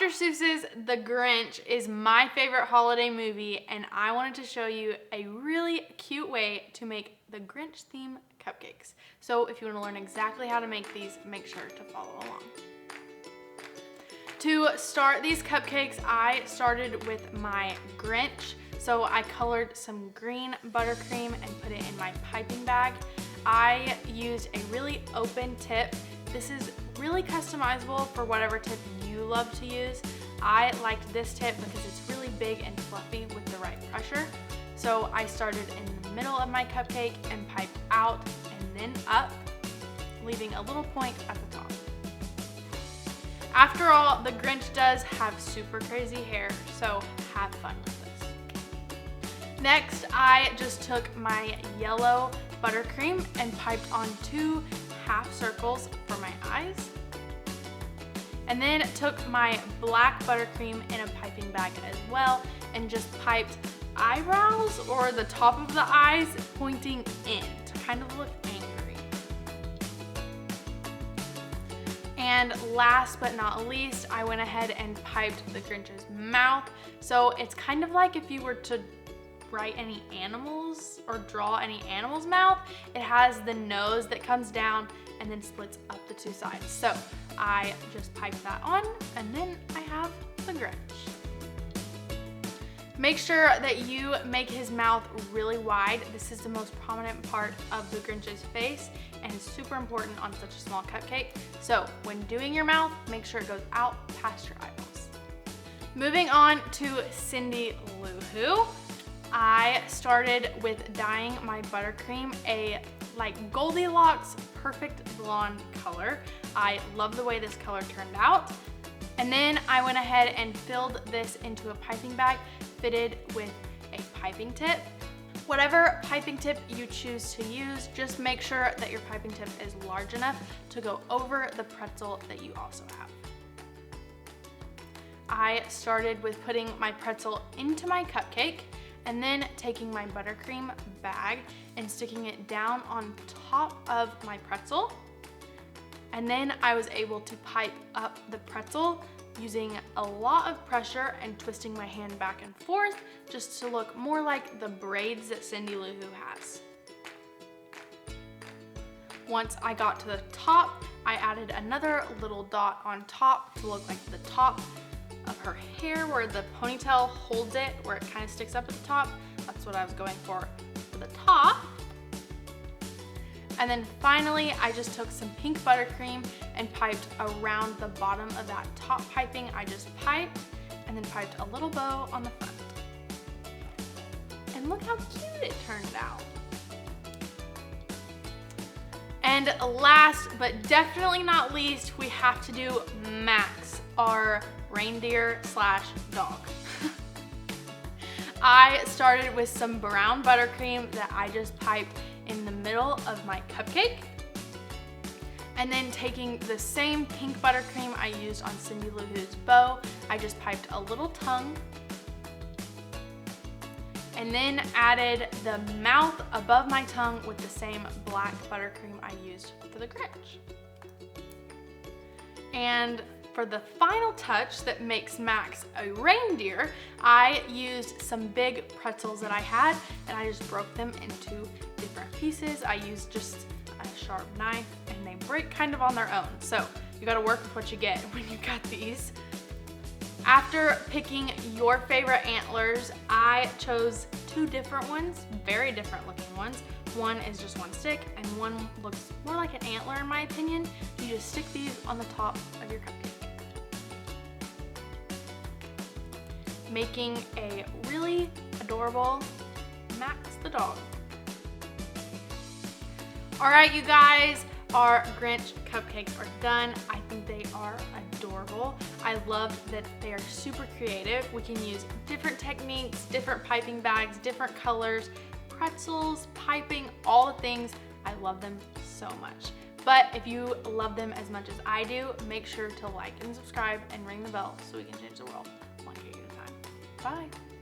Dr. Seuss's The Grinch is my favorite holiday movie, and I wanted to show you a really cute way to make the Grinch theme cupcakes. So if you want to learn exactly how to make these, make sure to follow along. To start these cupcakes, I started with my Grinch. So I colored some green buttercream and put it in my piping bag. I used a really open tip. This is really customizable for whatever tip you love to use. I liked this tip because it's really big and fluffy with the right pressure. So I started in the middle of my cupcake and piped out and then up, leaving a little point at the top. After all, the Grinch does have super crazy hair, so have fun with this. Next, I just took my yellow buttercream and piped on 2 half circles for my eyes. And then took my black buttercream in a piping bag as well and just piped eyebrows or the top of the eyes pointing in to kind of look angry. And last but not least, I went ahead and piped the Grinch's mouth. So it's kind of like if you were to write any animals or draw any animal's mouth. It has the nose that comes down and then splits up the 2 sides. So I just piped that on and then I have the Grinch. Make sure that you make his mouth really wide. This is the most prominent part of the Grinch's face and is super important on such a small cupcake. So when doing your mouth, make sure it goes out past your eyeballs. Moving on to Cindy Lou Who. I started with dyeing my buttercream a like Goldilocks perfect blonde color. I love the way this color turned out. And then I went ahead and filled this into a piping bag fitted with a piping tip. Whatever piping tip you choose to use, just make sure that your piping tip is large enough to go over the pretzel that you also have. I started with putting my pretzel into my cupcake and then taking my buttercream bag and sticking it down on top of my pretzel. And then I was able to pipe up the pretzel using a lot of pressure and twisting my hand back and forth just to look more like the braids that Cindy Lou Who has. Once I got to the top, I added another little dot on top to look like the top of her hair where the ponytail holds it, where it kind of sticks up at the top. That's what I was going for the top. And then finally, I just took some pink buttercream and piped around the bottom of that top piping. I just piped and then piped a little bow on the front. And look how cute it turned out. And last but definitely not least, we have to do Max, our reindeer slash dog. I started with some brown buttercream that I just piped in the middle of my cupcake. And then taking the same pink buttercream I used on Cindy Lou Who's bow, I just piped a little tongue. And then added the mouth above my tongue with the same black buttercream I used for the Grinch. And for the final touch that makes Max a reindeer, I used some big pretzels that I had and I just broke them into different pieces. I used just a sharp knife and they break kind of on their own. So you gotta work with what you get when you got these. After picking your favorite antlers, I chose 2 different ones, very different looking ones. One is just 1 stick and one looks more like an antler in my opinion. You just stick these on the top of your cupcake, making a really adorable Max the dog. All right, you guys, our Grinch cupcakes are done. I think they are adorable. I love that they are super creative. We can use different techniques, different piping bags, different colors, pretzels, piping, all the things. I love them so much. But if you love them as much as I do, make sure to like and subscribe and ring the bell so we can change the world one cake at a time. Bye.